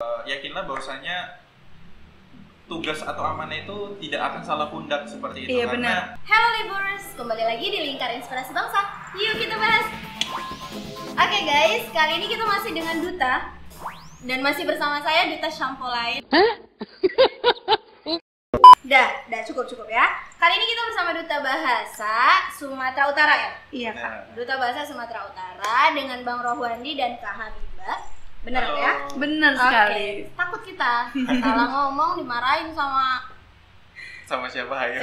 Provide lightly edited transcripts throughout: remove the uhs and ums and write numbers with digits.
Yakinlah bahwasanya tugas atau amanah itu tidak akan salah pundak seperti itu. Iya, karena benar. Halo Libers, kembali lagi di Lingkar Inspirasi Bangsa. Yuk kita bahas. Oke guys, kali ini kita masih dengan Duta dan masih bersama saya Duta Shampoo-lain. Dah cukup ya. Kali ini kita bersama Duta Bahasa Sumatera Utara ya. Iya, Kak. Duta Bahasa Sumatera Utara dengan Bang Rohwandi dan Kak Habibah. Benar Halo. ya? Benar sekali. Oke, takut kita salah ngomong dimarahin sama siapa ayo?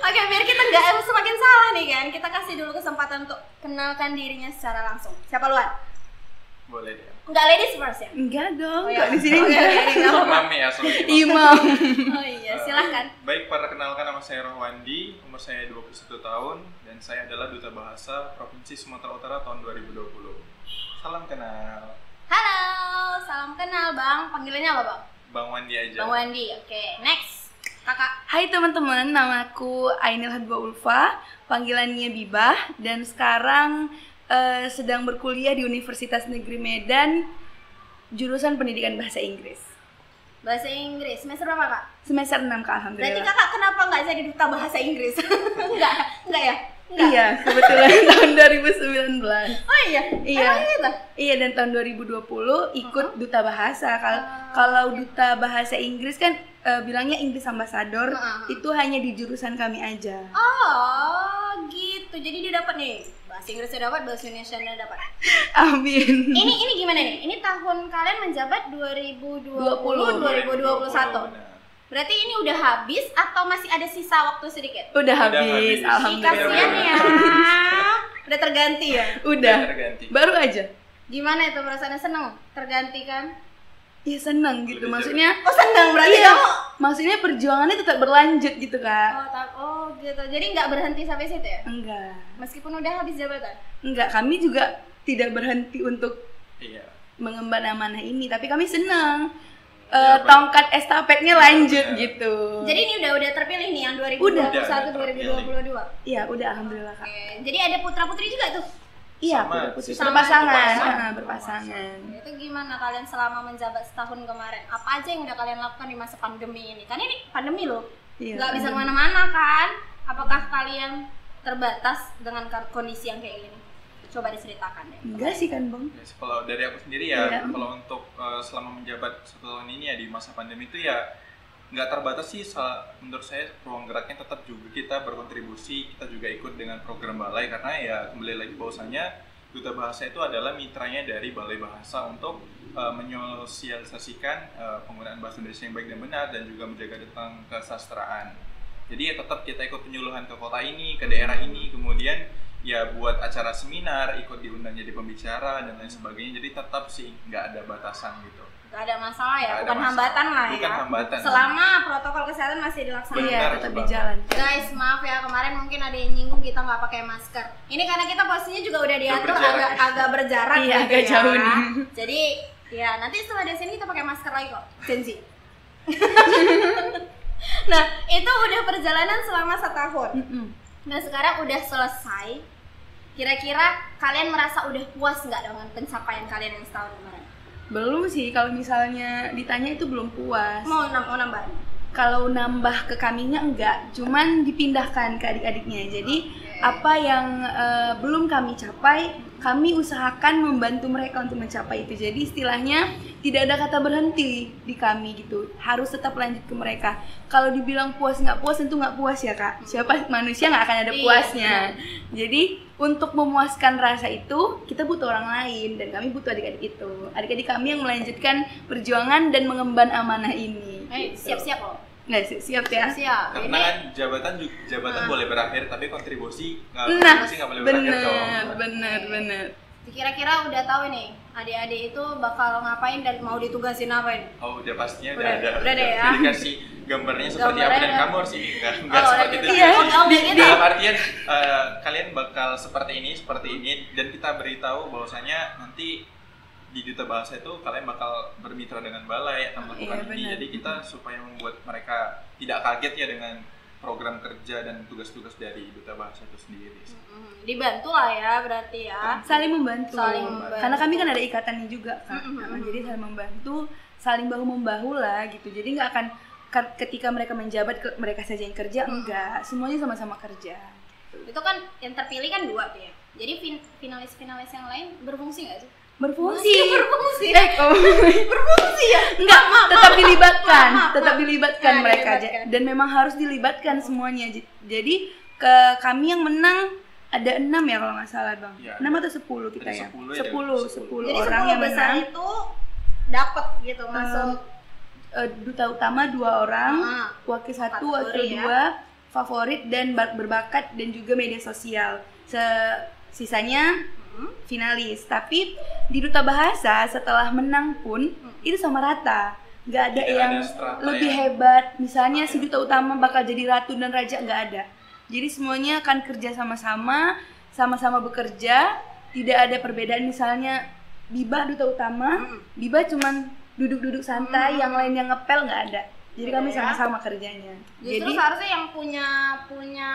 Oke, biar kita nggak semakin salah nih kan, kita kasih dulu kesempatan untuk kenalkan dirinya secara langsung. Siapa luar? Boleh deh. Nggak ladies first ya? Enggak dong, Oh, iya. kok di sini Oke, enggak. oke, nggak apa-apa. Mami ya, sorry. Imam. Oh iya, silahkan. Baik, perkenalkan nama saya Rohwandi, umur saya 21 tahun dan saya adalah Duta Bahasa Provinsi Sumatera Utara tahun 2020. Salam kenal. Halo, salam kenal Bang. Panggilannya apa Bang? Bang Wandi aja. Bang Wandi. Oke, next. Kakak. Hai teman-teman, namaku Ainil Habibah Ulfa, panggilannya Bibah, dan sekarang sedang berkuliah di Universitas Negeri Medan, jurusan Pendidikan Bahasa Inggris. Bahasa Inggris. Semester berapa Kak? Semester 6, Kak, Berarti alhamdulillah. Kakak kenapa nggak jadi duta bahasa Inggris? Enggak ya? Enggak. Iya, kebetulan tahun 2019. Oh iya. Iya. Emang gitu? Iya, dan tahun 2020 ikut duta bahasa. Kalau duta bahasa Inggris kan bilangnya English Ambassador, itu hanya di jurusan kami aja. Oh, gitu. Jadi dia dapat nih. Bahasa Inggrisnya dapat, bahasa Indonesianya dapat. Amin. Ini gimana nih? Ini tahun kalian menjabat 2020 2021. Benar. Berarti ini udah habis atau masih ada sisa waktu sedikit? Udah habis, habis. Ih, alhamdulillah. kasihan ya. Udah terganti ya? Udah. Terganti. Baru aja. Gimana itu perasaannya, seneng terganti kan? Ya seneng gitu, Udah maksudnya. Oh seneng berarti Iya, kamu? maksudnya perjuangannya tetap berlanjut gitu, Kak. Oh gitu. Jadi nggak berhenti sampai situ ya? Enggak. Meskipun udah habis jabatan? Enggak, kami juga tidak berhenti untuk Iya. mengemban amanah ini, tapi kami senang. Ya, Tongkat estafetnya lanjut Benar. gitu. Jadi ini udah terpilih nih yang Udah. 2021 2022. Iya, udah alhamdulillah, Kak. Oke. Jadi ada putra-putri juga tuh. Iya, Sama. putra putri Sama. berpasangan. Berpasangan. Berpasangan. Itu gimana kalian selama menjabat setahun kemarin? Apa aja yang udah kalian lakukan di masa pandemi ini? Kan ini pandemi loh, Iya. nggak bisa kemana-mana kan? Apakah kalian terbatas dengan kondisi yang kayak gini? Coba diceritakan deh. Enggak sih kan, Bang? Ya, kalau dari aku sendiri ya, Iya. kalau untuk selama menjabat 1 tahun ini ya di masa pandemi itu ya nggak terbatas sih. Menurut saya ruang geraknya tetap juga kita berkontribusi, kita juga ikut dengan program balai karena ya kembali lagi bahwasanya Duta Bahasa itu adalah mitranya dari Balai Bahasa untuk menyosialisasikan penggunaan bahasa Indonesia yang baik dan benar dan juga menjaga tentang kesastraan. Jadi ya tetap kita ikut penyuluhan ke kota ini, ke daerah ini, kemudian ya buat acara seminar, ikut diundang jadi pembicara dan lain sebagainya. Jadi tetap sih nggak ada batasan gitu. Gak ada masalah ya, Nggak ada bukan masalah. hambatan lah ya. Bukan hambatan. Selama protokol kesehatan masih dilaksanakan. Iya, Benar, tetap Bang. di jalan. Guys, maaf ya kemarin mungkin ada yang nyinggung kita nggak pakai masker. Ini karena kita posisinya juga udah diatur berjarak. agak berjarak. Iya, gitu agak ya. jauh nih. Jadi ya nanti setelah dari sini kita pakai masker lagi kok, janji. Nah itu udah perjalanan selama 1 tahun. Nah sekarang udah selesai. Kira-kira kalian merasa udah puas nggak dengan pencapaian kalian yang setahun kemarin? Belum sih, kalau misalnya ditanya itu belum puas. Mau nambah? Kalau nambah ke kaminya enggak, cuman dipindahkan ke adik-adiknya. Jadi apa yang belum kami capai, kami usahakan membantu mereka untuk mencapai itu. Jadi istilahnya tidak ada kata berhenti di kami gitu, harus tetap lanjut ke mereka. Kalau dibilang puas nggak puas, tentu nggak puas ya Kak. Siapa manusia nggak akan ada Iya, puasnya. Jadi untuk memuaskan rasa itu kita butuh orang lain dan kami butuh adik-adik itu. Adik-adik kami yang melanjutkan perjuangan dan mengemban amanah ini. Siap-siap loh. Nggak siap ya? Siap. Karena Ini kan jabatan boleh berakhir, tapi kontribusi Nah, nggak boleh berakhir dong. bener. kira-kira udah tahu nih adik-adik itu bakal ngapain dan mau ditugasin apa ini? Oh udah pastinya Udah deh ya. Udah dikasih gambarnya seperti apa Gambarnya dan udah. kamu harus ini nggak Oh, seperti gitu. itu. Iya. Oh, Di- gitu. Dalam artian kalian bakal seperti ini dan kita beritahu bahwasanya nanti di Duta Bahasa itu kalian bakal bermitra dengan balai atau melakukan Iya, ini. benar. Jadi kita supaya membuat mereka tidak kaget ya dengan program kerja dan tugas-tugas dari Duta Bahasa itu sendiri. Dibantu lah ya berarti ya. Saling membantu. Saling membantu. Karena kami kan ada ikatannya juga kan. Jadi saling membantu, saling bahu membahu lah gitu. Jadi nggak akan ketika mereka menjabat mereka saja yang kerja, enggak, semuanya sama-sama kerja. Itu kan yang terpilih kan 2 tuh ya. Jadi finalis-finalis yang lain berfungsi nggak sih? Berfungsi. Berfungsi. Berfungsi ya? Enggak, tetap dilibatkan, tetap dilibatkan Nah, mereka dilibatkan. dan memang harus dilibatkan semuanya. Jadi kami yang menang ada 6 ya kalau nggak salah Bang. Ya, 6 atau 10 kita ada ya? 10 ya, 10 Jadi orang 10 yang besar menang. itu dapat gitu masuk. Duta utama 2 orang, wakil 1, wakil Kategori 2, favorit dan berbakat dan juga media sosial. Sisanya finalis. Tapi di Duta Bahasa setelah menang pun itu sama rata. Nggak ada Tidak yang ada strata lebih yang- hebat. Misalnya si Duta utama bakal jadi ratu dan raja, nggak ada. Jadi semuanya akan kerja sama-sama, sama-sama bekerja. Tidak ada perbedaan. Misalnya Biba Duta utama, Biba cuman duduk-duduk santai, yang lain yang ngepel nggak ada. Jadi kami Ya. sama-sama kerjanya. Justru Jadi seharusnya yang punya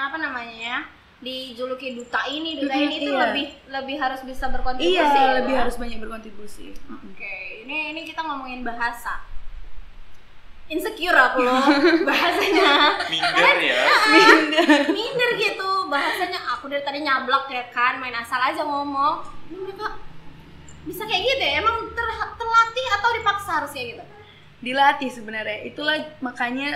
apa namanya ya, dijuluki duta ini itu iya. lebih harus bisa berkontribusi. iya, ya, lebih Pak? harus banyak berkontribusi. Oke, ini kita ngomongin bahasa. Insecure aku loh bahasanya. Minder ya. Minder gitu bahasanya. Aku dari tadi nyablak ya kan, main asal aja ngomong. Ini mereka bisa kayak gitu ya? Emang terlatih atau dipaksa harus kayak gitu? Dilatih sebenarnya. Itulah makanya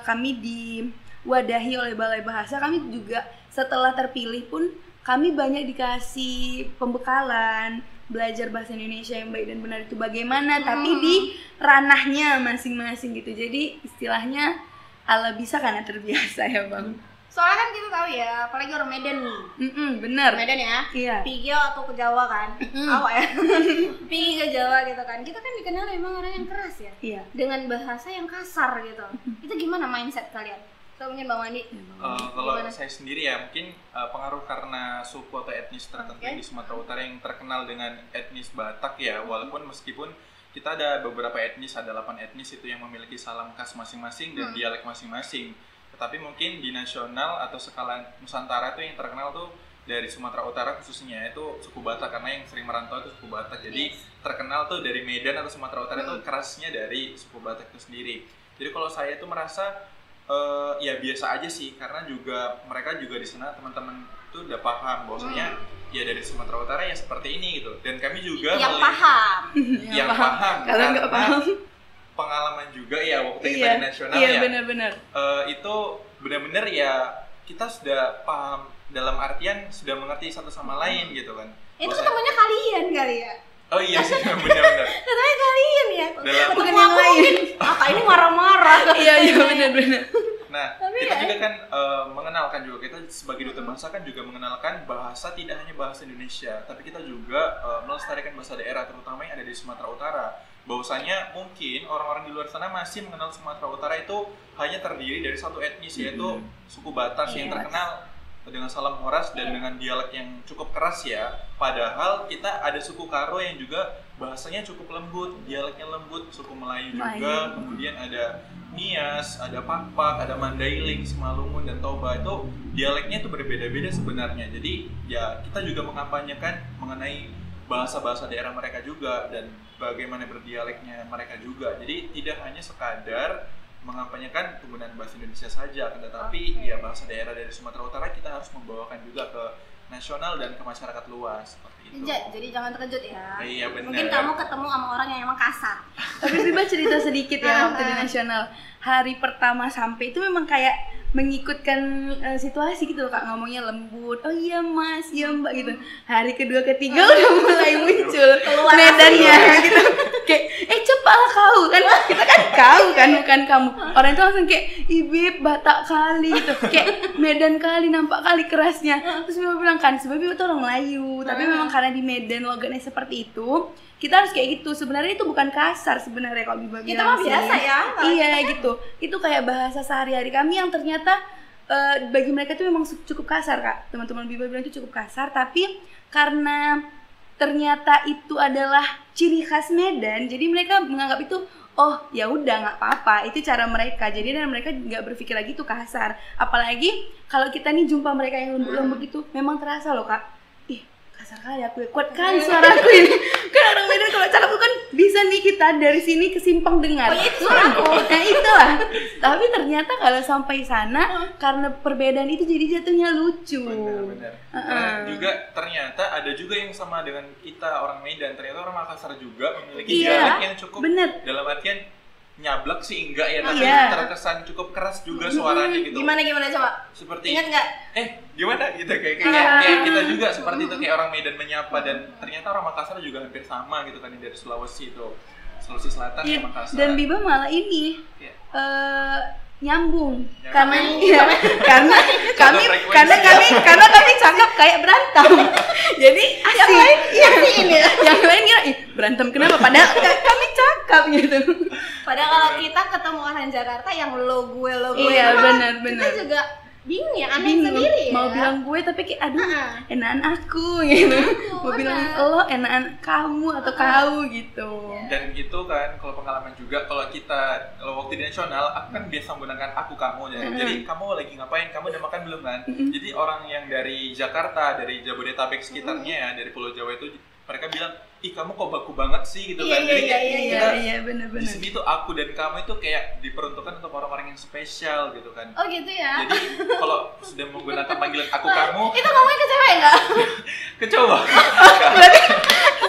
kami diwadahi oleh Balai Bahasa. Kami juga setelah terpilih pun kami banyak dikasih pembekalan, belajar bahasa Indonesia yang baik dan benar itu bagaimana, tapi di ranahnya masing-masing gitu. Jadi istilahnya ala bisa karena terbiasa ya Bang. Soalnya kan kita tahu ya, apalagi orang Medan nih. Bener. Medan ya, Iya. Pigi atau ke Jawa kan, awak ya, Pigi ke Jawa gitu kan. Kita kan dikenal emang orang yang keras ya, Iya. dengan bahasa yang kasar gitu. Itu gimana mindset kalian? So, mungkin Bang Wandi. Kalau Gimana? saya sendiri ya mungkin pengaruh karena suku atau etnis tertentu Oke. di Sumatera Utara yang terkenal dengan etnis Batak ya, walaupun meskipun kita ada beberapa etnis, ada 8 etnis itu yang memiliki salam khas masing-masing dan dialek masing-masing. Tetapi mungkin di nasional atau skala Nusantara itu yang terkenal tuh dari Sumatera Utara khususnya itu suku Batak, karena yang sering merantau itu suku Batak. Jadi terkenal tuh dari Medan atau Sumatera Utara itu kerasnya dari suku Batak itu sendiri. Jadi kalau saya tuh merasa ya biasa aja sih, karena juga mereka juga di sana teman-teman itu udah paham bahwasanya ya dari Sumatera Utara ya seperti ini gitu. Dan kami juga Yang paham. yang paham Kalau nggak karena paham. pengalaman juga ya waktu kita Iya. di nasional Iya, ya. benar-benar. Itu benar-benar ya kita sudah paham dalam artian sudah mengerti satu sama lain gitu kan. Itu Bahwasanya- ketemunya kalian kali ya. Oh iya sih benar-benar. Katanya kalian ya. Dalam- Ketemu Bukan yang aku lain. mungkin, Kak ini marah-marah. Iya, benar-benar. Nah, Tapi kita ya. juga kan mengenalkan juga, kita sebagai duta bahasa kan juga mengenalkan bahasa tidak hanya bahasa Indonesia, tapi kita juga melestarikan bahasa daerah, terutama yang ada di Sumatera Utara. Bahwasanya mungkin orang-orang di luar sana masih mengenal Sumatera Utara itu hanya terdiri dari satu etnis, yaitu suku Batak yang Iya. terkenal dengan salam horas dan dengan dialek yang cukup keras ya. Padahal kita ada suku Karo yang juga bahasanya cukup lembut, dialeknya lembut, suku Melayu juga, kemudian ada Nias, ada Pakpak, ada Mandailing, Simalungun, dan Toba. Itu dialeknya itu berbeda-beda sebenarnya. Jadi ya kita juga mengampanyekan mengenai bahasa-bahasa daerah mereka juga dan bagaimana berdialeknya mereka juga. Jadi tidak hanya sekadar mengampanyekan penggunaan bahasa Indonesia saja, tetapi ya bahasa daerah dari Sumatera Utara kita harus membawakan juga ke nasional dan ke masyarakat luas seperti itu. Jadi jangan terkejut ya. Iya, benar. Mungkin kamu ketemu sama orang yang emang kasar. Tapi Biba cerita sedikit ya waktu di nasional. Hari pertama sampai itu memang kayak mengikutkan situasi gitu loh Kak, ngomongnya lembut. Oh iya Mas, iya Mbak gitu. Hari kedua ketiga udah mulai muncul medannya gitu. Kayak cepatlah kau kan, kita kan kau kan bukan kamu. Orang itu langsung kayak Ibib Batak kali gitu. Kayak Medan kali, nampak kali kerasnya. Terus Biba bilang kan sebab Biba tuh orang Melayu, tapi memang karena di Medan logatnya seperti itu, kita harus kayak gitu. Sebenarnya itu bukan kasar sebenarnya kalau Biba Itu bilang mah sih. biasa ya. Iya gitu. Itu kayak bahasa sehari-hari kami yang ternyata bagi mereka itu memang cukup kasar Kak. Teman-teman Biba bilang itu cukup kasar, tapi karena ternyata itu adalah ciri khas Medan, jadi mereka menganggap itu oh ya udah nggak apa-apa, itu cara mereka. Jadi dan mereka nggak berpikir lagi tuh kasar. Apalagi kalau kita nih jumpa mereka yang lembut-lembut itu, memang terasa loh Kak. Ih, kasar kali aku ya, kuat kali suaraku ini. Kan orang Medan kalau cakap tuh kan bisa nih kita dari sini ke Simpang dengar. Oh, itu suaraku. Nah itulah. Tapi ternyata kalau sampai sana karena perbedaan itu jadi jatuhnya lucu. Benar-benar. Nah, juga ternyata ada juga yang sama dengan kita orang Medan. Ternyata orang Makassar juga memiliki dialek yang cukup dalam artian nyablak sih enggak ya, tapi terkesan cukup keras juga suaranya gitu. Gimana coba? Seperti ingat nggak? Gimana gitu kayak kita juga seperti itu, kayak orang Medan menyapa, dan ternyata orang Makassar juga hampir sama gitu kan, dari Sulawesi itu. Sulawesi Selatan ya Makassar. Dan Biba malah ini nyambung karena kami cakap kayak berantem. Jadi asik. Yang lain kira berantem kenapa? Padahal kami cakap gitu. Padahal kalau kita ketemu orang Jakarta yang lo gue iya, benar. Kita juga bingung ya, aneh sendiri ya. Mau bilang gue tapi kayak aduh enakan aku gitu. Mau bilang lo enakan kamu atau kau gitu. Dan gitu kan, kalau pengalaman juga, kalau waktu di nasional aku kan biasa menggunakan aku kamu ya. Jadi kamu lagi ngapain, kamu udah makan belum kan? Jadi orang yang dari Jakarta, dari Jabodetabek sekitarnya ya, dari Pulau Jawa itu, mereka bilang, ih kamu kok baku banget sih gitu kan. Jadi iya, benar-benar. Di sini tuh aku dan kamu itu kayak diperuntukkan untuk orang-orang yang spesial gitu kan. Oh gitu ya. Jadi kalau sudah menggunakan panggilan aku kamu, itu ngomongnya ke cewek nggak? ke cowok. Berarti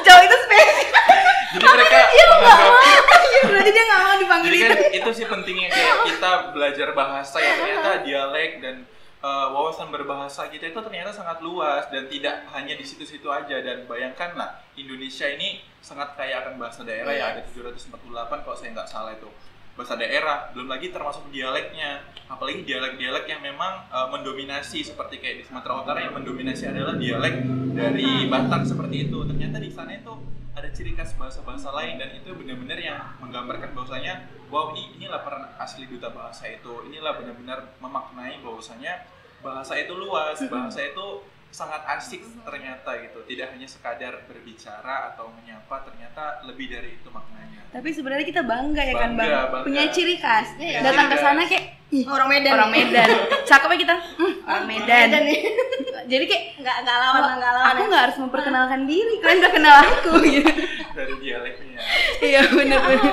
cowok itu spesial. Jadi mereka berarti dia nggak mau dipanggil. Jadi kan itu sih pentingnya kayak kita belajar bahasa ya, ternyata dialek dan wawasan berbahasa kita itu ternyata sangat luas dan tidak hanya di situ-situ aja. Dan bayangkanlah, Indonesia ini sangat kaya akan bahasa daerah ya, ada 748 kalau saya nggak salah itu bahasa daerah, belum lagi termasuk dialeknya, apalagi dialek-dialek yang memang mendominasi, seperti kayak di Sumatera Utara yang mendominasi adalah dialek dari Batak seperti itu. Ternyata di sana itu ada ciri khas bahasa-bahasa lain, dan itu benar-benar yang menggambarkan bahwasanya wow, inilah peran asli duta bahasa itu. Inilah benar-benar memaknai bahwasanya bahasa itu luas, bahasa itu sangat asik ternyata gitu. Tidak hanya sekadar berbicara atau menyapa, ternyata lebih dari itu maknanya. Tapi sebenarnya kita bangga ya kan Bang, bangga. punya ciri khas. Ya, datang ke sana kayak orang Medan. Cakepnya kita orang Medan. Jadi kayak nggak lawan. Aku nggak harus memperkenalkan diri, kalian udah kenal aku gitu. Dari dialeknya. Iya benar-benar.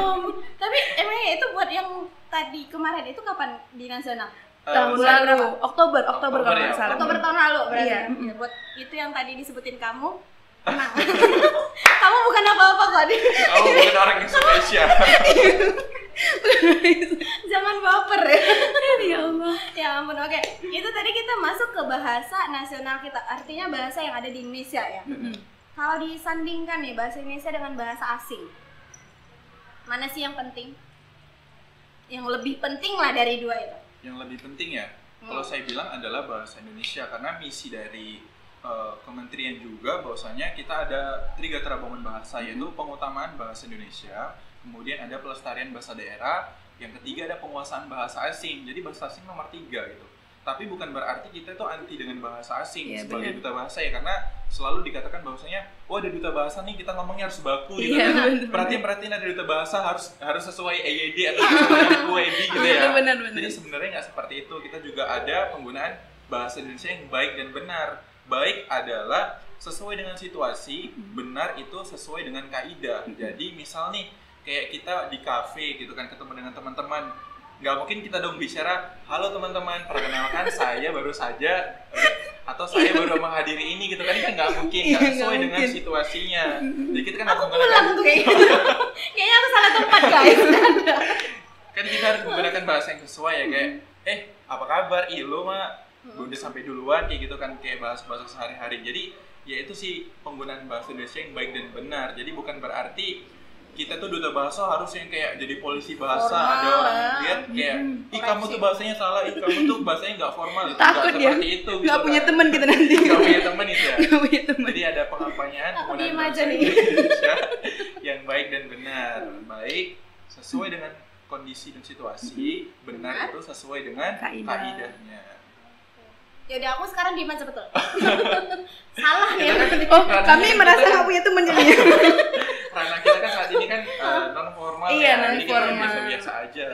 Tapi emangnya itu buat yang tadi kemarin itu kapan di nasional? Tahun lalu, Oktober kalau ya, nggak salah. Oktober tahun lalu berarti. Iya. Ya, buat itu yang tadi disebutin kamu. Tenang. Kamu bukan apa-apa kok. Kamu bukan orang yang spesial. Jangan baper ya. Ya Allah. Ya ampun, oke. Itu tadi kita masuk ke bahasa nasional kita. Artinya bahasa yang ada di Indonesia ya. Kalau disandingkan nih bahasa Indonesia dengan bahasa asing, mana sih yang penting? Yang lebih penting lah dari dua itu. Yang lebih penting ya, kalau saya bilang adalah bahasa Indonesia, karena misi dari kementerian juga bahwasanya kita ada 3 gatra bangun bahasa, yaitu pengutamaan bahasa Indonesia, kemudian ada pelestarian bahasa daerah, yang ketiga ada penguasaan bahasa asing. Jadi bahasa asing nomor 3 gitu. Tapi bukan berarti kita itu anti dengan bahasa asing sebagai duta bahasa ya, karena selalu dikatakan bahwasanya ada duta bahasa nih, kita ngomongnya harus baku gitu kan. Perhatiin ada duta bahasa harus sesuai EYD atau sesuai UED gitu ya. Benar. Jadi sebenarnya nggak seperti itu. Kita juga ada penggunaan bahasa Indonesia yang baik dan benar. Baik adalah sesuai dengan situasi, benar itu sesuai dengan kaidah. Jadi misal nih kayak kita di kafe gitu kan, ketemu dengan teman-teman, nggak mungkin kita dong bicara, halo teman-teman, perkenalkan saya baru saja atau saya baru menghadiri ini gitu kan nggak mungkin, nggak sesuai dengan situasinya. Jadi kita kan harus menggunakan kayaknya aku salah tempat guys. Kan kita harus menggunakan bahasa yang sesuai ya, kayak apa kabar, lo mah udah sampai duluan kayak gitu kan, kayak bahasa sehari-hari. Jadi ya itu sih penggunaan bahasa Indonesia yang baik dan benar. Jadi bukan berarti kita tuh duta bahasa harus yang kayak jadi polisi bahasa, formal, ada orang yang lihat kayak kamu tuh bahasanya salah, kamu tuh bahasanya nggak formal. Takut ya, seperti itu nggak gitu punya kan. teman kita nanti. Nggak punya teman itu ya. Nggak punya teman. Jadi ada pengampanyaan penggunaan bahasa nih. Indonesia yang baik dan benar. Baik sesuai dengan kondisi dan situasi, benar itu sesuai dengan kaidahnya. Ya udah, aku sekarang diem aja betul. Salah nih. Kami merasa nggak punya teman jadinya. Karena kita kan saat ini kan non non formal Iya, ya. non Jadi kita formal. biasa-biasa aja.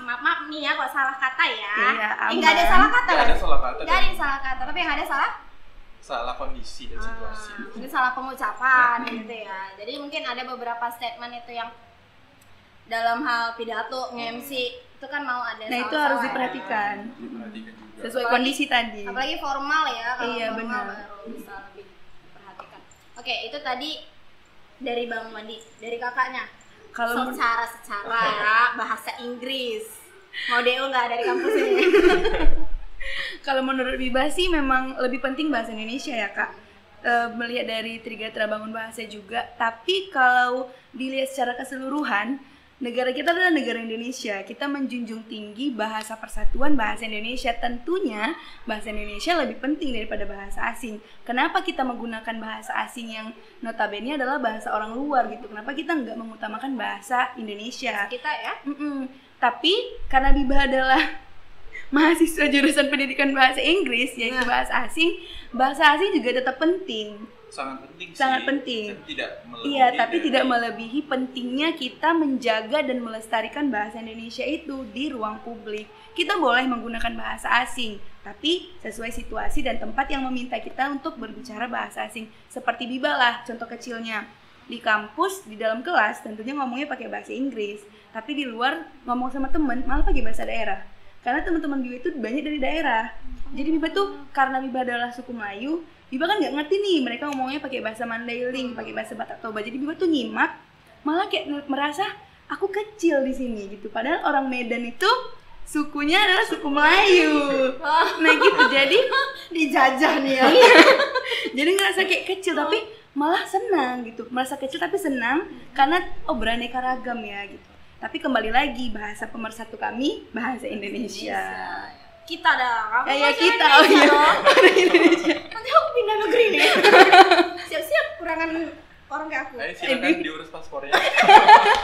Maaf nih ya kok salah kata ya. Iya, Nggak ada aman. salah kata Nggak kan? ada salah kata. Nggak ada yang salah kata, tapi yang ada Salah kondisi dan situasi. mungkin salah pengucapan gitu ya. Jadi mungkin ada beberapa statement itu yang dalam hal pidato, nge-MC itu kan mau ada Nah, itu salah-salah harus ya. diperhatikan. Perhatikan juga. Sesuai Apalagi- kondisi tadi. Apalagi formal ya, kalau Iya, formal benar. baru bisa lebih diperhatikan. Oke, itu tadi dari Bang Wandi, dari kakaknya. Kalau secara ya, bahasa Inggris. Mau DO nggak dari kampus ini? Kalau menurut Biba sih memang lebih penting bahasa Indonesia ya Kak. Melihat dari Trigatra Bangun Bahasa juga. Tapi kalau dilihat secara keseluruhan, negara kita adalah negara Indonesia. Kita menjunjung tinggi bahasa persatuan bahasa Indonesia. Tentunya bahasa Indonesia lebih penting daripada bahasa asing. Kenapa kita menggunakan bahasa asing yang notabene adalah bahasa orang luar gitu? Kenapa kita nggak mengutamakan bahasa Indonesia? Kita ya. Tapi karena Biba adalah mahasiswa jurusan pendidikan bahasa Inggris, yaitu bahasa asing juga tetap penting. Sangat penting sih. Sangat penting. Tapi tidak melebihi. Iya, tapi tidak melebihi pentingnya kita menjaga dan melestarikan bahasa Indonesia itu di ruang publik. Kita boleh menggunakan bahasa asing, tapi sesuai situasi dan tempat yang meminta kita untuk berbicara bahasa asing. Seperti Biba lah, contoh kecilnya. Di kampus, di dalam kelas, tentunya ngomongnya pakai bahasa Inggris. Tapi di luar ngomong sama temen, malah pakai bahasa daerah. Karena teman-teman Biba itu banyak dari daerah. Jadi Biba tuh, karena Biba adalah suku Melayu, Biba kan nggak ngerti nih mereka ngomongnya pakai bahasa Mandailing, pakai bahasa Batak Toba. Jadi Biba tuh nyimak, malah kayak merasa aku kecil di sini gitu. Padahal orang Medan itu sukunya adalah suku Melayu. Nah gitu, jadi Dijajah nih ya. jadi ngerasa kayak kecil tapi malah senang gitu. Merasa kecil tapi senang karena beraneka ragam ya gitu. Tapi kembali lagi bahasa pemersatu kami bahasa Indonesia. Kita dah. Ya kita, oh iya. Orang Indonesia. Nanti aku pindah negeri nih. Siap-siap kurangan orang kayak aku. Ayo silakan diurus paspornya.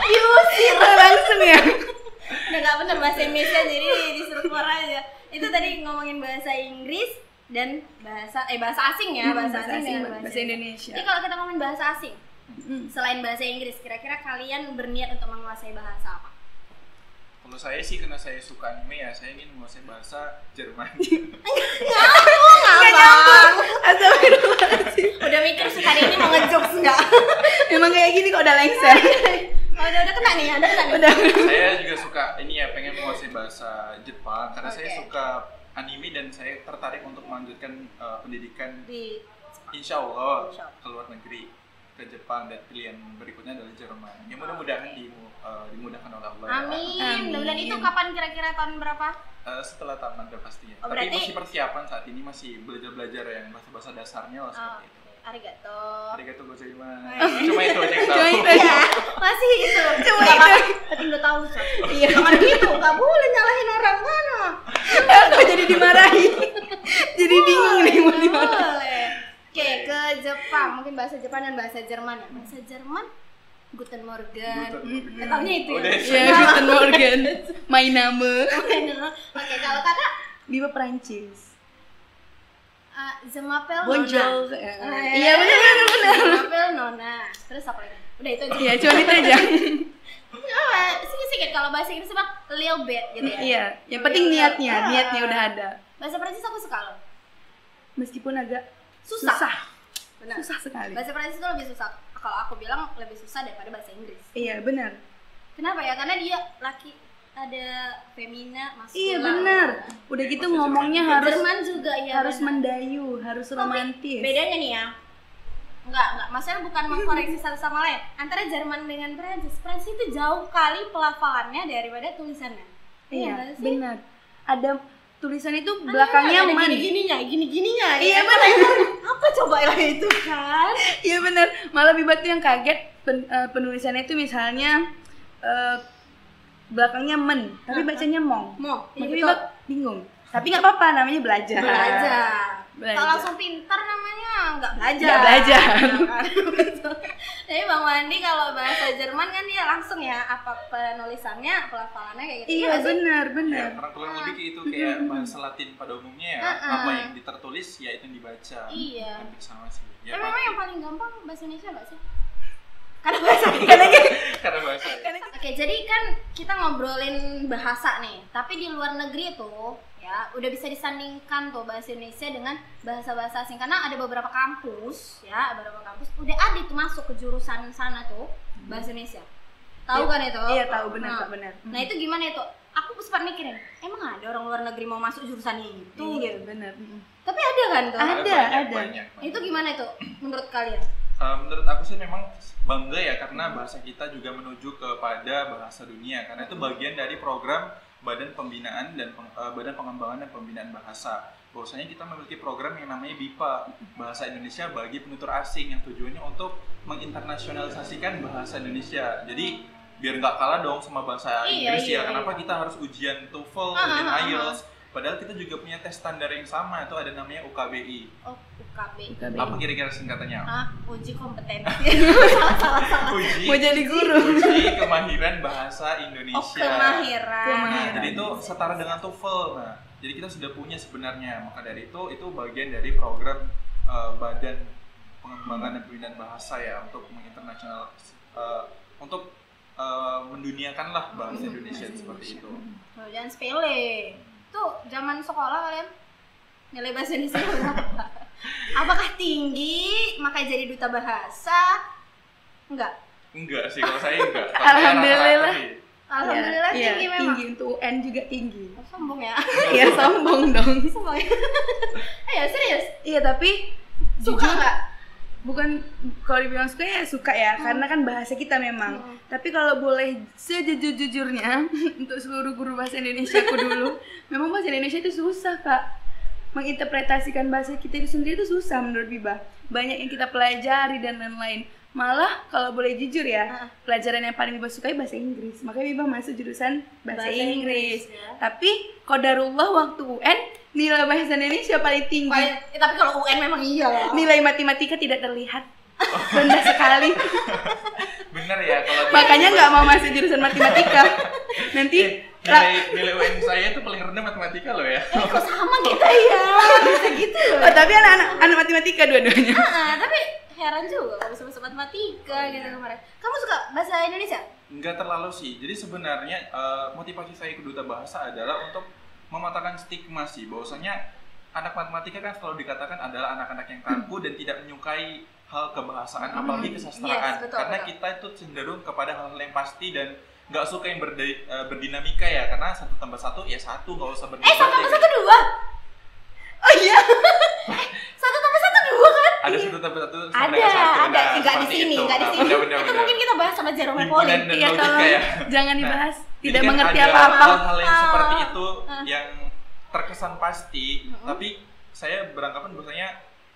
Diusir langsung ya. Udah nggak bener bahasa Indonesia jadi disuruh keluar aja. Itu tadi ngomongin bahasa Inggris dan bahasa asing ya, bahasa asing dengan bahasa Indonesia. Jadi kalau kita ngomongin bahasa asing, selain bahasa Inggris, kira-kira kalian berniat untuk menguasai bahasa apa? Kalau saya sih karena saya suka anime ya, saya ingin menguasai bahasa Jerman. Nggak nyambung. Astagfirullahaladzim. Udah mikir sih hari ini mau ngejokes nggak? Emang kayak gini kok udah lengser. Oh, udah kena nih, ada kena nih. Udah. Saya juga suka ini ya, pengen menguasai bahasa Jepang karena saya Oke. suka anime dan saya tertarik untuk melanjutkan pendidikan Di insya Allah Insya Allah. ke luar negeri, ke Jepang, dan pilihan berikutnya adalah Jerman. Ya mudah-mudahan dimudahkan oleh Allah. Amin. Amin. Mudah-mudahan itu kapan kira-kira tahun berapa? Setelah tamat udah pastinya. Oh, Tapi berarti- masih persiapan saat ini, masih belajar yang bahasa-bahasa dasarnya lah seperti itu. Arigato. Arigatou gozaimasu. Cuma itu aja yang tahu. Cuma itu aja. Ya, masih itu. Cuma Nggak itu. apa-apa. Tapi udah tahu, Sob. Iya, jangan gitu. Nggak boleh nyalahin orang mana. Aku jadi dimarahi. Jadi bingung nih mau dimarahi. Boleh. Oke, ke Jepang. Mungkin bahasa Jepang dan bahasa Jerman ya. Bahasa Jerman, Guten Morgen. Taunya itu ya. Udah. Ya, Guten Morgen. My name. Oke, kalau kakak Biba Perancis. Zemapel Bonjour. Nona. Iya benar. Zemapel Nona. Terus apa lagi? Udah itu aja. Iya, cuma itu aja. Sedikit kalau bahasa Inggris bang, little bit gitu ya. Iya, yang penting niatnya udah ada. Bahasa Prancis aku suka loh. Meskipun agak Susah. Benar. susah sekali. Bahasa Prancis itu lebih susah. Kalau aku bilang lebih susah daripada bahasa Inggris. Iya, benar. Kenapa ya? Karena dia laki, ada femina, maskulin. Iya, benar. Udah gitu Bahasa ngomongnya Jerman harus Jerman juga ya. harus benar. mendayu, harus romantis. Bedanya nih ya. Enggak, maksudnya bukan mengkoreksi satu sama lain. Antara Jerman dengan Prancis. Prancis itu jauh kali pelafalannya daripada tulisannya. Iya, nggak sih? benar. Ada tulisan itu belakangnya ada man. gini-gininya. Iya, ya. benar. Apa coba lah itu kan? Iya benar. Malah Biba tuh yang kaget penulisannya itu misalnya belakangnya men, tapi bacanya mong. Mau, Makanya iya Biba betul. bingung. Tapi nggak apa-apa, namanya belajar. Belajar. Belajar. Kalau langsung pintar namanya nggak belajar. Nggak belajar. Ya kan? Betul. Jadi Bang Wandi kalau bahasa Jerman kan dia langsung ya apa penulisannya, pelafalannya kayak gitu. Iya nggak sih? benar, Ya, benar. karena kurang lebih kayak itu kayak bahasa Latin pada umumnya ya. Apa yang ditertulis ya itu yang dibaca. Iya. Hampir sama sih. Ya, Tapi memang pasti. yang paling gampang bahasa Indonesia nggak sih? Karena bahasa Karena bahasa kita ngobrolin bahasa nih, tapi di luar negeri tuh ya udah bisa disandingkan tuh bahasa Indonesia dengan bahasa-bahasa asing, karena ada beberapa kampus udah ada tuh masuk ke jurusan sana tuh bahasa Indonesia. Tahu kan itu? Iya, tahu, benar Kak, benar. Nah, itu gimana itu? Aku sempat mikirin, emang ada orang luar negeri mau masuk jurusan itu? Iya, benar. Tapi ada kan tuh? Ada. Banyak. Itu gimana itu menurut kalian? Menurut aku sih memang bangga ya, karena bahasa kita juga menuju kepada bahasa dunia, karena itu bagian dari program Badan Pembinaan dan Badan Pengembangan dan Pembinaan Bahasa. Bahwasanya kita memiliki program yang namanya BIPA, Bahasa Indonesia bagi Penutur Asing, yang tujuannya untuk menginternasionalisasikan bahasa Indonesia. Jadi biar nggak kalah dong sama bahasa Inggris ya. Kenapa kita harus ujian TOEFL, ujian IELTS? Padahal kita juga punya tes standar yang sama, itu ada namanya UKBI. Oh, UKBI. Apa kira-kira singkatannya? Uji kompetensi. salah. Mau jadi guru. Uji kemahiran bahasa Indonesia. Oh, kemahiran. Nah, jadi itu setara dengan TOEFL. Nah, jadi kita sudah punya sebenarnya. Maka dari itu bagian dari program Badan Pengembangan dan Pembinaan Bahasa ya, untuk menginternasional, untuk menduniakanlah bahasa Indonesia seperti itu. Jangan sepele. Tuh, zaman sekolah kalian nilai bahasa Indonesia berapa? Apakah tinggi makanya jadi duta bahasa? Enggak sih, kalau saya enggak. Alhamdulillah. Alhamdulillah ya, tinggi memang. Tinggi, untuk UN juga tinggi. Oh, sombong ya. Iya, sombong dong. Sombong ya. Ayo, serius. Iya, tapi Suka jujur nggak? bukan, kalau dibilang suka ya suka ya, karena kan bahasa kita memang. Tapi kalau boleh sejujur-jujurnya untuk seluruh guru bahasa Indonesia aku dulu, memang bahasa Indonesia itu susah Kak. Menginterpretasikan bahasa kita itu sendiri itu susah menurut Biba. Banyak yang kita pelajari dan lain-lain. Malah kalau boleh jujur ya, pelajaran yang paling Biba sukai bahasa Inggris. Makanya Biba masuk jurusan bahasa Inggris. Ya. Tapi qadarullah waktu UN nilai bahasa Indonesia paling tinggi. Tapi kalau UN memang iya lah. Nilai matematika tidak terlihat, rendah sekali. Bener ya, kalau Makanya nggak mau masuk jurusan matematika. Nanti nilai UN saya itu paling rendah matematika loh ya. Kok sama kita ya? Bisa gitu loh. oh, tapi anak matematika dua-duanya. Tapi heran juga kalau bisa masuk matematika gitu kemarin. Kamu suka bahasa Indonesia? Enggak terlalu sih. Jadi sebenarnya motivasi saya ke duta bahasa adalah untuk mematahkan stigma sih, bahwasanya anak matematika kan selalu dikatakan adalah anak-anak yang kaku dan tidak menyukai hal kebahasaan, apalagi kesastraan. Yes, betul, karena betul. kita itu cenderung kepada hal-hal yang pasti dan nggak suka yang berdinamika ya, karena 1 tambah 1 ya 1, nggak usah berdebat. 1 tambah 1 2. Oh iya. 1 tambah 1 2 kan? Ada 1 tambah 1 sama Ada, dengan 1. ada. Enggak di sini, enggak di sini. Itu mungkin kita bahas sama Jerome Pauline. Himpunan dan Iya, logika kalau ya. jangan dibahas, Jadi tidak kan mengerti ada apa-apa. hal-hal yang seperti itu yang terkesan pasti, tapi saya beranggapan bahwasanya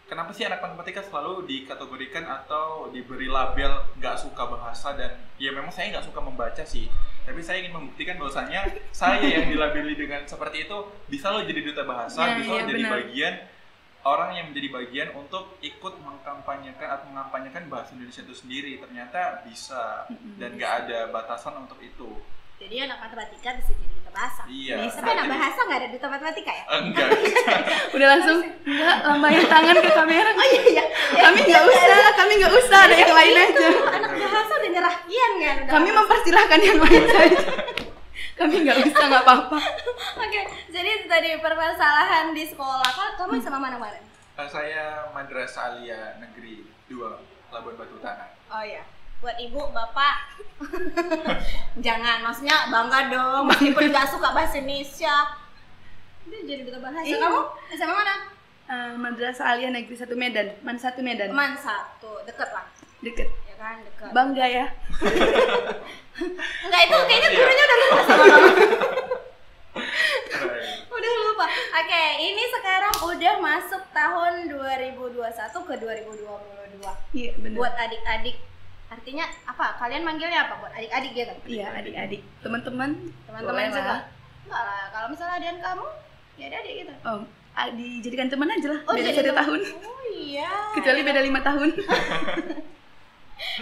kenapa sih anak matematika selalu dikategorikan atau diberi label nggak suka bahasa, dan ya memang saya nggak suka membaca sih, tapi saya ingin membuktikan bahwasanya saya yang dilabeli dengan seperti itu bisa loh jadi duta bahasa, Ya, bisa loh ya, jadi benar. bagian orang yang menjadi bagian untuk ikut mengkampanyekan atau mengampanyekan bahasa Indonesia itu sendiri. Ternyata bisa, dan nggak ada batasan untuk itu. Jadi anak matematika bisa jadi duta bahasa. Iya. Tapi anak bahasa nggak ada duta matematika ya? Enggak. Udah langsung enggak, lambaiin tangan ke kamera. Oh iya. Kami nggak usah, ada yang lain aja. Anak bahasa udah nyerah kian kan? Udah Kami bahasa. mempersilahkan yang lain saja. Kami nggak usah, nggak apa-apa. Oke, jadi itu tadi permasalahan di sekolah. Kamu sama mana kemarin? Saya Madrasah Alia Negeri 2 Labuan Batu Utara. Oh iya, buat ibu, bapak, jangan, maksudnya bangga dong, meskipun nggak suka bahasa Indonesia. Dia jadi duta bahasa. Iya. Kamu SMA mana? Madrasah Alia Negeri 1 Medan, Man 1 Medan. Teman 1, deket lah, Deket. ya kan, deket. Bangga ya. Enggak, itu kayaknya gurunya udah lupa sama kamu. Right. Udah lupa. Oke, ini sekarang udah masuk tahun 2021 ke 2022. Iya, benar. Buat adik-adik, artinya apa? Kalian manggilnya apa buat adik-adik gitu? Iya, adik-adik. Teman-teman Teman-teman boleh juga? lah. Enggak lah, kalau misalnya adian kamu, ya adik gitu. Oh, dijadikan teman aja lah. Oh, Beda jadi 1 tahun. Oh iya. Kecuali beda 5 tahun.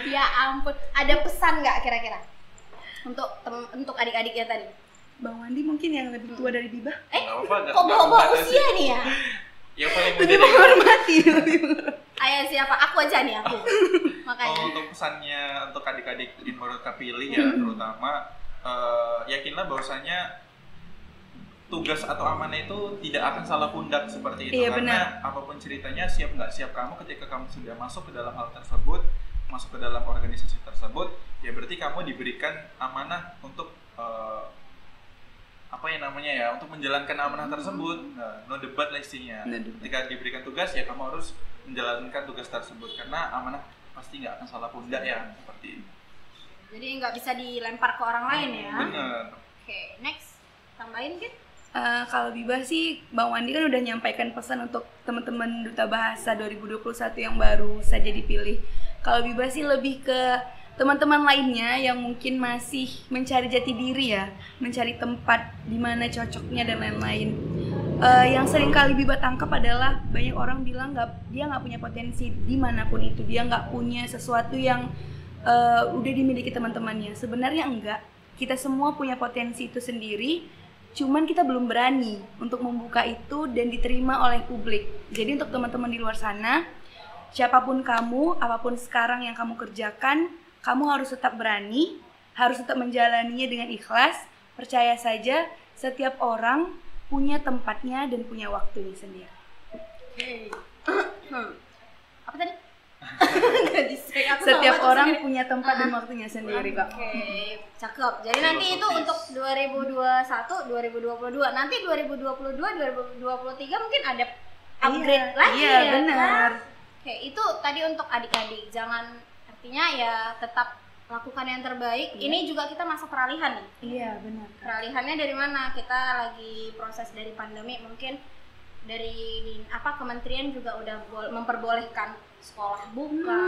Ya ampun, ada pesan nggak kira-kira untuk adik-adik ya tadi? Bang Wandi mungkin yang lebih tua dari Biba. Nggak apa-apa, nggak- Kok bawa-bawa nggak ada usia sih. nih ya? Yang paling Lebih menjadi menghormati, lebih menghormati. Ayo siapa? Aku aja nih aku. Makanya. untuk pesannya untuk adik-adik yang baru terpilih ya, terutama yakinlah bahwasanya tugas atau amanah itu tidak akan salah pundak seperti itu. Iya, karena benar. apapun ceritanya, siap nggak siap kamu ketika kamu sudah masuk ke dalam hal tersebut, masuk ke dalam organisasi tersebut, ya berarti kamu diberikan amanah untuk untuk menjalankan amanah tersebut. No debat lah istilahnya. Ketika diberikan tugas, ya kamu harus menjalankan tugas tersebut karena amanah pasti nggak akan salah pundak ya, seperti itu. Jadi nggak bisa dilempar ke orang lain ya. Bener. Oke, next tambahin Kit. Kalau Biba sih, Bang Wandi kan udah nyampaikan pesan untuk teman-teman Duta Bahasa 2021 yang baru saja dipilih. Kalau Biba sih lebih ke teman-teman lainnya yang mungkin masih mencari jati diri ya, mencari tempat di mana cocoknya dan lain-lain. Yang sering kali Biba tangkap adalah banyak orang bilang dia nggak punya potensi dimanapun itu, dia nggak punya sesuatu yang udah dimiliki teman-temannya. Sebenarnya enggak, kita semua punya potensi itu sendiri. Cuman kita belum berani untuk membuka itu dan diterima oleh publik. Jadi untuk teman-teman di luar sana, siapapun kamu, apapun sekarang yang kamu kerjakan, kamu harus tetap berani, harus tetap menjalaninya dengan ikhlas. Percaya saja, setiap orang punya tempatnya dan punya waktunya sendiri. Apa tadi? Setiap orang punya tempat dan waktunya sendiri kok. Oke, cakep. Jadi nanti itu untuk 2021, 2022. Nanti 2022, 2023 mungkin ada upgrade lagi iya, ya. benar. Kan? Oke, itu tadi untuk adik-adik. Jangan, artinya ya tetap lakukan yang terbaik. Iya. Ini juga kita masa peralihan nih. Iya, benar. Peralihannya dari mana? Kita lagi proses dari pandemi, mungkin dari kementerian juga udah memperbolehkan sekolah buka.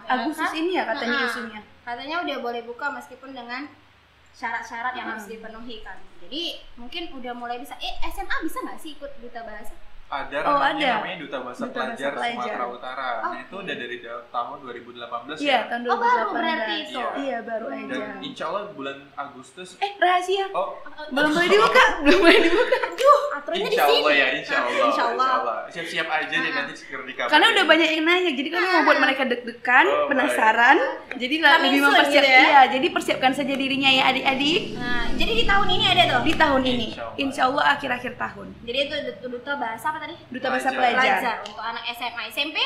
Agustus kan? ini ya katanya isunya. Katanya udah boleh buka meskipun dengan syarat-syarat yang harus dipenuhi kan. Jadi mungkin udah mulai bisa. SMA bisa nggak sih ikut Duta Bahasa? Ada namanya Duta Bahasa Pelajar Sumatera Utara. Nah itu udah dari tahun 2018 Iya, tahun 2018. Baru berarti itu. Iya, baru aja. Dan insya Allah bulan Agustus. Rahasia. Oh, belum boleh dibuka, belum boleh dibuka. Aduh, aturannya di insya sini. Allah ya, insya Allah. Allah. Siap-siap aja deh nanti segera dikabarin. Karena udah banyak yang nanya, jadi kami mau buat mereka deg-degan, penasaran. Jadi lebih soon mempersiapkan. gitu ya? Iya, jadi persiapkan saja dirinya ya adik-adik. Nah, jadi di tahun ini ada tuh. Di tahun ini, Insya insya Allah akhir-akhir tahun. Jadi itu Duta Bahasa apa tadi? Duta Bahasa Pelajar. Pelajar. Untuk anak SMA, SMP?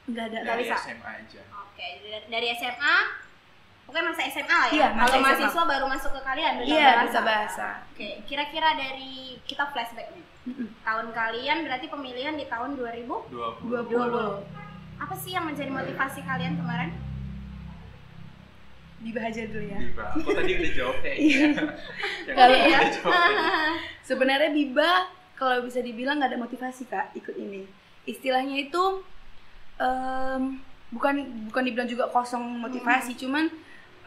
Enggak ada. Nggak dari bisa. SMA aja. Oke, dari SMA, pokoknya masa SMA lah ya. Iya, masa Kalau SMA. mahasiswa baru masuk ke kalian Duta Iya, Bahasa. Duta Bahasa. Oke, kira-kira dari kita flashback nih. Tahun kalian berarti pemilihan di tahun 2020. 20. Apa sih yang menjadi motivasi kalian kemarin? Dibahas dulu ya. Aku tadi udah jawab kayaknya. Kalau ya. udah jawab tadi. Sebenarnya Biba kalau bisa dibilang nggak ada motivasi Kak ikut ini. Istilahnya itu bukan dibilang juga kosong motivasi, cuman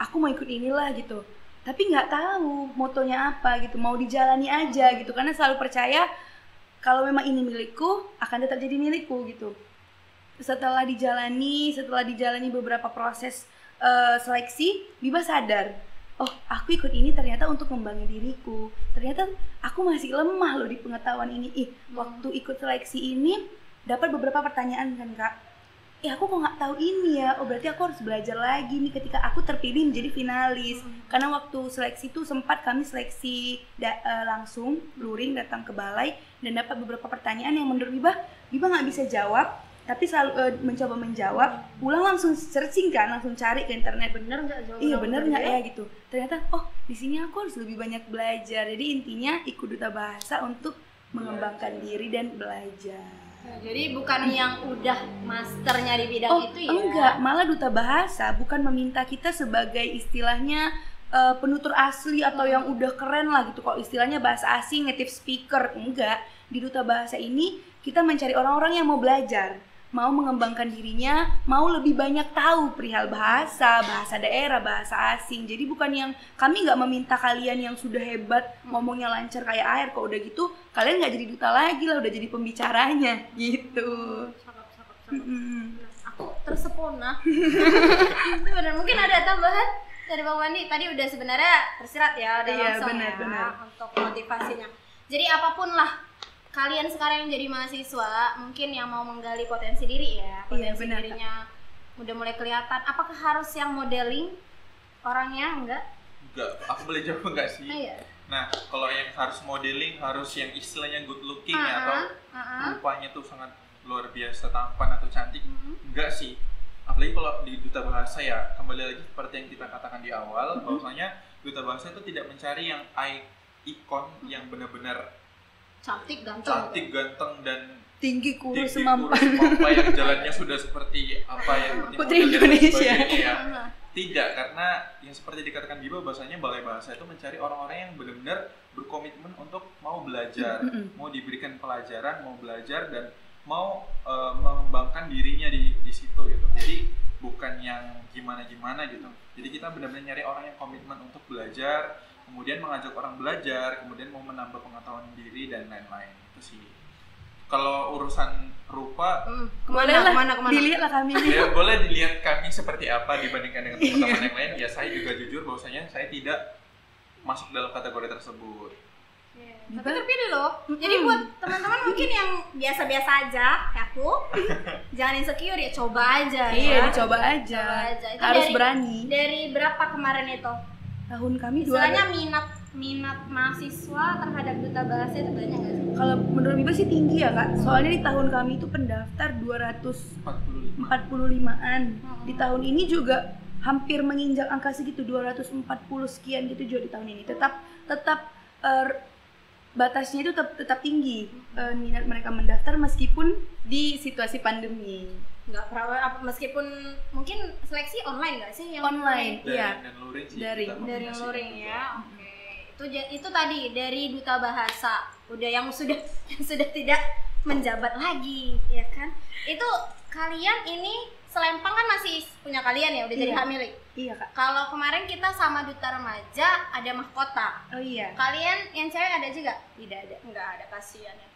aku mau ikut inilah gitu. Tapi nggak tahu motonya apa gitu, mau dijalani aja gitu. Karena selalu percaya kalau memang ini milikku akan tetap jadi milikku gitu. Setelah dijalani beberapa proses seleksi, Biba sadar, oh aku ikut ini ternyata untuk membangun diriku. Ternyata aku masih lemah loh di pengetahuan ini. Waktu ikut seleksi ini dapat beberapa pertanyaan kan Kak. Aku kok nggak tahu ini ya. Oh berarti aku harus belajar lagi nih ketika aku terpilih menjadi finalis. Karena waktu seleksi itu sempat kami seleksi langsung luring datang ke balai dan dapat beberapa pertanyaan yang menurut Biba nggak bisa jawab. Tapi selalu mencoba menjawab, pulang langsung searching kan, langsung cari ke internet. Bener nggak jawab? Iya bener nggak ya gitu. Ternyata di sini aku harus lebih banyak belajar. Jadi intinya ikut Duta Bahasa untuk mengembangkan diri dan belajar. Jadi bukan yang udah masternya di bidang itu ya? Enggak, malah Duta Bahasa bukan meminta kita sebagai istilahnya penutur asli atau yang udah keren lah gitu. Kalau istilahnya bahasa asing, native speaker, enggak. Di Duta Bahasa ini kita mencari orang-orang yang mau belajar, mau mengembangkan dirinya, mau lebih banyak tahu perihal bahasa daerah, bahasa asing. Jadi bukan yang kami nggak meminta kalian yang sudah hebat, ngomongnya lancar kayak air. Kok udah gitu, kalian nggak jadi duta lagi lah, udah jadi pembicaranya gitu. Aku tersepona. Bener, mungkin ada tambahan dari Bang Wandi. Tadi udah sebenarnya tersirat ya, udah langsung benar. Untuk motivasinya. Jadi apapun lah kalian sekarang yang jadi mahasiswa, mungkin yang mau menggali potensi diri ya, potensi dirinya udah mulai kelihatan. Apakah harus yang modeling orangnya? Enggak. Enggak, aku boleh jawab enggak sih? Iya. Nah, kalau yang harus modeling harus yang istilahnya good looking ya, atau rupanya tuh sangat luar biasa tampan atau cantik, enggak sih. Apalagi kalau di duta bahasa ya, kembali lagi seperti yang kita katakan di awal, bahwasanya duta bahasa itu tidak mencari yang ikon yang benar-benar Cantik, ganteng dan tinggi kurus tinggi, semampan. semampai yang jalannya sudah seperti apa yang Putri Indonesia. ya. Tidak, karena yang seperti dikatakan Biba, bahasanya balai bahasa itu mencari orang-orang yang benar-benar berkomitmen untuk mau belajar, mau diberikan pelajaran, mau belajar dan mau mengembangkan dirinya di situ gitu. Jadi bukan yang gimana-gimana gitu. Jadi kita benar-benar nyari orang yang komitmen untuk belajar, kemudian mengajak orang belajar, kemudian mau menambah pengetahuan diri dan lain-lain. Itu sih. Kalau urusan rupa, kemana? Dilihatlah kami. Ya boleh dilihat kami seperti apa dibandingkan dengan teman-teman yang lain. Ya saya juga jujur bahwasanya saya tidak masuk dalam kategori tersebut. Tapi terpilih loh. Jadi buat teman-teman mungkin yang biasa-biasa aja kayak aku, jangan insecure ya, coba aja. Iya, dicoba aja. Itu Harus dari, berani. Dari berapa kemarin itu? Tahun kami Istilahnya minat mahasiswa terhadap duta bahasa itu banyak nggak sih? Kalau menurut Biba sih tinggi ya Kak. Soalnya di tahun kami itu pendaftar 245-an. Di tahun ini juga hampir menginjak angka segitu, 240 sekian gitu juga di tahun ini. Tetap batasnya itu tetap tinggi, minat mereka mendaftar meskipun di situasi pandemi. Nggak pernah, meskipun mungkin seleksi online nggak sih? Yang Online, iya. Dan luring sih. Dari luring ya. Oke. Itu tadi dari duta bahasa. Udah yang sudah tidak menjabat lagi, ya kan? Itu kalian ini Selempang kan masih punya kalian ya, udah jadi hak milik. Iya Kak. Kalau kemarin kita sama duta remaja ada mahkota. Oh iya. Kalian yang cewek ada juga? Tidak ada. Enggak ada, kasihan ya.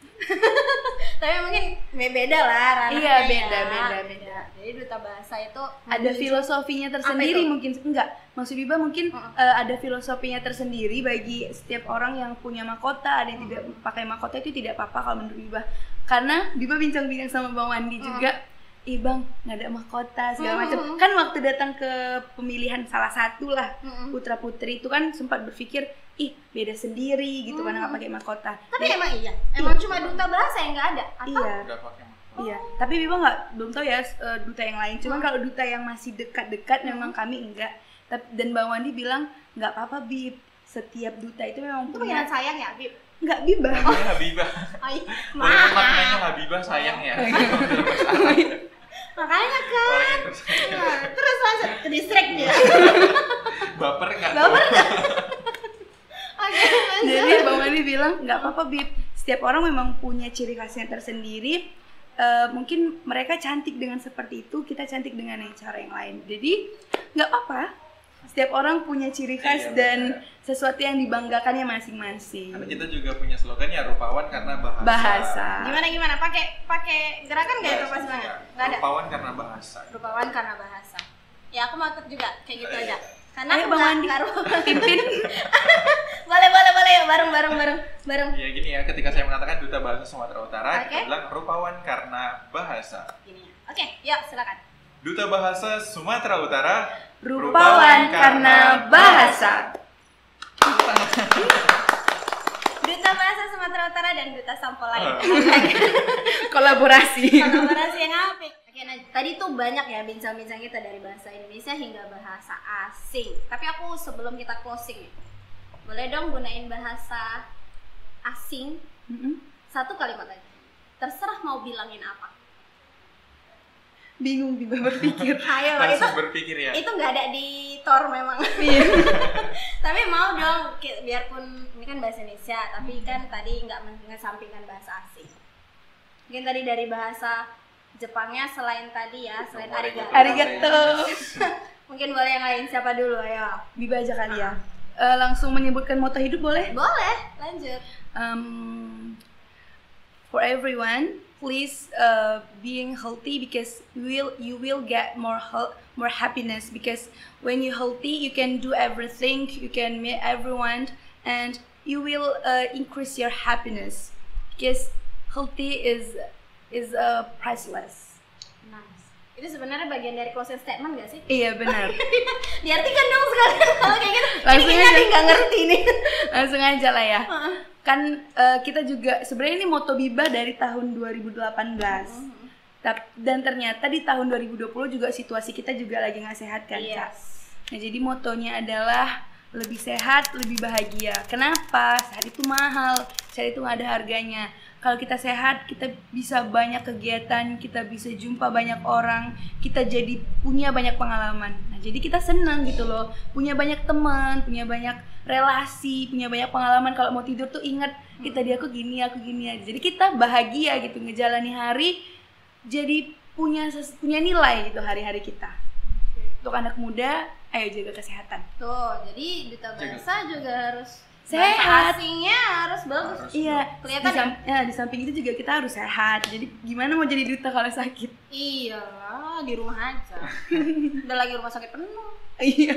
Tapi mungkin beda lah ranahnya. Iya, beda. Jadi duta bahasa itu Ada filosofinya tersendiri mungkin, enggak. Maksud Biba mungkin ada filosofinya tersendiri bagi setiap orang yang punya mahkota. Ada yang tidak pakai mahkota itu tidak apa-apa kalau menurut Biba. Karena Biba bincang-bincang sama Bang Wandi juga. Ih bang, nggak ada mahkota segala macam. Kan waktu datang ke pemilihan salah satu lah putra putri itu kan sempat berpikir, ih beda sendiri gitu karena nggak pakai mahkota. Tapi emang emang cuma duta bahasa yang nggak ada. Atau? Nggak pakai mahkota. Iya. Tapi Biba belum tahu ya duta yang lain. Cuman kalau duta yang masih dekat-dekat memang kami enggak. Dan Bang Wandi bilang nggak apa-apa Bib. Setiap duta itu memang punya sayang ya Bib. Enggak Biba. Namanya Habibah. Walaupun maknanya Habibah sayang ya. Makanya kan. Terus langsung ke distract dia. Baper nggak? Oke, jadi Bang Wandi bilang nggak apa-apa Bib. Setiap orang memang punya ciri khasnya tersendiri. Mungkin mereka cantik dengan seperti itu, kita cantik dengan cara yang lain. Jadi nggak apa-apa. Setiap orang punya ciri khas dan sesuatu yang dibanggakannya masing-masing. Karena kita juga punya slogan ya, rupawan karena bahasa. Gimana? Pakai gerakan nggak itu pas banget? Nggak ada. Rupawan karena bahasa. Rupawan karena bahasa. Ya aku mau ikut juga kayak gitu aja. Karena ayo Bang Wandi pimpin. boleh ya, bareng. Ya gini ya, ketika saya mengatakan duta bahasa Sumatera Utara, kita bilang rupawan karena bahasa. Gini ya. Oke, yuk silakan. Duta bahasa Sumatera Utara, rupawan karena bahasa. Duta bahasa Sumatera Utara dan duta sampo lain. Kolaborasi yang apik. Oke, nah tadi tuh banyak ya bincang-bincang kita dari bahasa Indonesia hingga bahasa asing. Tapi aku sebelum kita closing, boleh dong gunain bahasa asing satu kalimat aja. Terserah mau bilangin apa. Bingung Biba berpikir. Ayo, langsung berpikir ya. Itu nggak ada di Tor memang. Iya. Tapi mau dong, biarpun ini kan bahasa Indonesia, tapi kan tadi nggak mengesampingkan bahasa asing. Mungkin tadi dari bahasa Jepangnya selain tadi ya, selain arigato. Mungkin boleh yang lain, siapa dulu? Ayo. Biba aja kali ya. Langsung menyebutkan moto hidup boleh? Boleh, lanjut. For everyone, please being healthy because you will get more happiness because when you healthy you can do everything, you can meet everyone and you will increase your happiness because healthy is priceless. Nice. Itu sebenarnya bagian dari closing statement gak sih? Iya benar. Diartikan dong sekalian kalau kayak gitu. Langsung ini aja. Adi nggak ngerti nih. Langsung aja lah ya. Kan kita juga sebenarnya ini moto Biba dari tahun 2018. Dan ternyata di tahun 2020 juga situasi kita juga lagi nggak sehat kan, Kak. Nah, jadi motonya adalah lebih sehat, lebih bahagia. Kenapa? Sehat itu mahal, sehat itu nggak ada harganya. Kalau kita sehat, kita bisa banyak kegiatan, kita bisa jumpa banyak orang, kita jadi punya banyak pengalaman. Nah, jadi kita senang gitu loh, punya banyak teman, punya banyak relasi, punya banyak pengalaman. Kalau mau tidur tuh ingat, kita aku gini aja. Jadi kita bahagia gitu ngejalani hari. Jadi punya nilai gitu hari-hari kita. Untuk anak muda, ayo jaga kesehatan. Tuh, jadi duta bahasa juga harus sehat. Bahasa asingnya harus bagus. Iya. Kelihatan di samping itu juga kita harus sehat. Jadi gimana mau jadi duta kalau sakit? Iyalah, di rumah aja. Udah lagi rumah sakit penuh. Iya.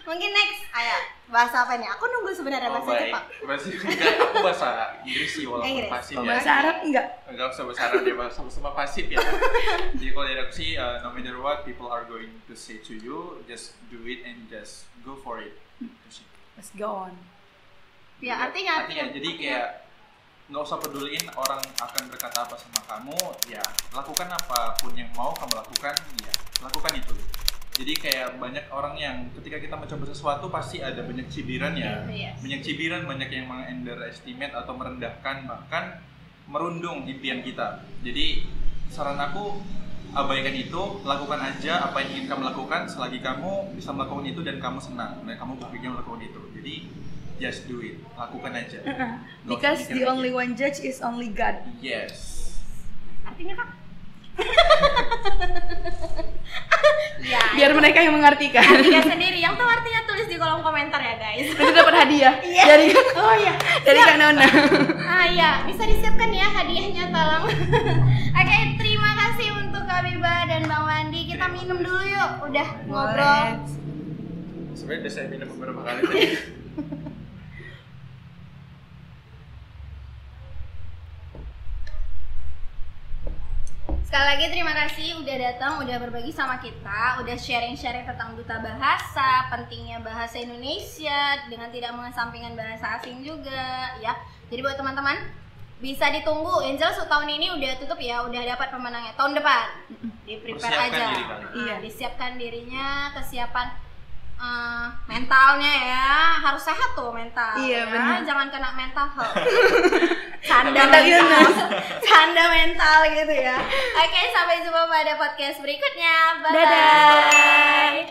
Mungkin next, ayo bahasa apa nih? Aku nunggu sebenarnya bahasa Jepang. Aku bahasa Inggris sih walaupun pasif ya. Bahasa Arab enggak? Enggak usah bahasa Arab ya, sama pasif ya. Jadi kalau dari aku sih, no matter what people are going to say to you, just do it and just go for it. Let's go on. Ya artinya jadi kayak nggak usah peduliin orang akan berkata apa sama kamu, ya lakukan apapun yang mau kamu lakukan, ya lakukan itu. Jadi kayak banyak orang yang ketika kita mencoba sesuatu pasti ada banyak cibiran ya, banyak cibiran, banyak yang meng-underestimate atau merendahkan, bahkan merundung impian kita. Jadi saran aku, abaikan itu, lakukan aja apa yang ingin kamu lakukan selagi kamu bisa melakukan itu dan kamu senang dan kamu bahagia melakukan itu. Jadi just do it, lakukan aja. Because the only one judge is only God. Yes. artinya Kak? Ya, Biar mereka yang mengartikan. artinya sendiri. Yang tahu artinya tulis di kolom komentar ya guys. Itu dapat hadiah dari Kak Nona. Ya, bisa disiapkan ya hadiahnya tolong. Oke, terima kasih untuk Kak Biba dan Bang Wandi. Kita minum dulu yuk. Udah ngobrol. Sebenarnya udah saya minum beberapa kali tadi. Sekali lagi terima kasih udah datang, udah berbagi sama kita, udah sharing-sharing tentang duta bahasa, pentingnya bahasa Indonesia dengan tidak mengesampingkan bahasa asing juga ya. Jadi buat teman-teman bisa ditunggu, yang jelas tahun ini udah tutup ya, udah dapat pemenangnya tahun depan. Di-prepare aja. Iya, disiapkan dirinya, kesiapan mentalnya ya, harus sehat tuh mental. Iya, ya. benar. Jangan kena mental health. Canda mental gitu ya. Oke, sampai jumpa pada podcast berikutnya. Bye. Dadah.